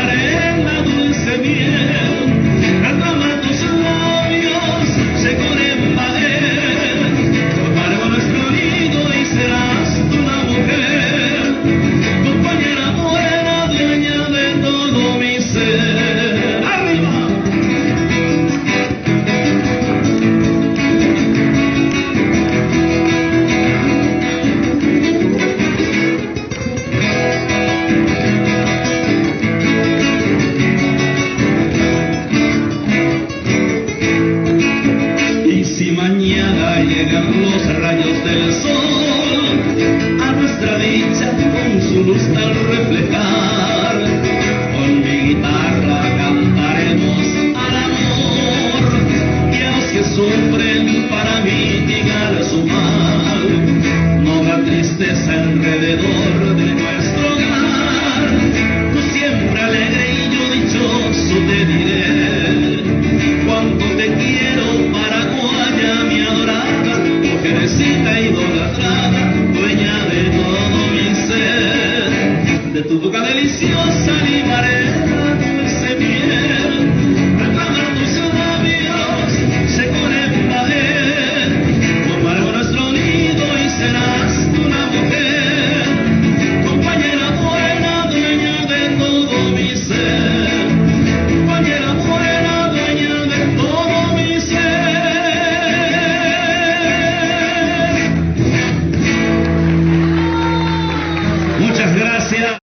en la dulce miel, al amar tus labios se corren formaremos nuestro nido y serás tú la mujer, compañera buena, dueña de todo mi ser. ¡Arriba! Y si mañana llegan los rayos del sol a nuestra dicha con su luz al reflejar, con mi guitarra cantaremos al amor y a los que sufren para mitigar su mal. No habrá tristeza alrededor de nuestro hogar, tú siempre alegre y yo dichoso te diré cuánto te quiero, paraguaya mi adorada, mujercita idolatrada, dueña de todo mi ser, de tu boca deliciosa limaré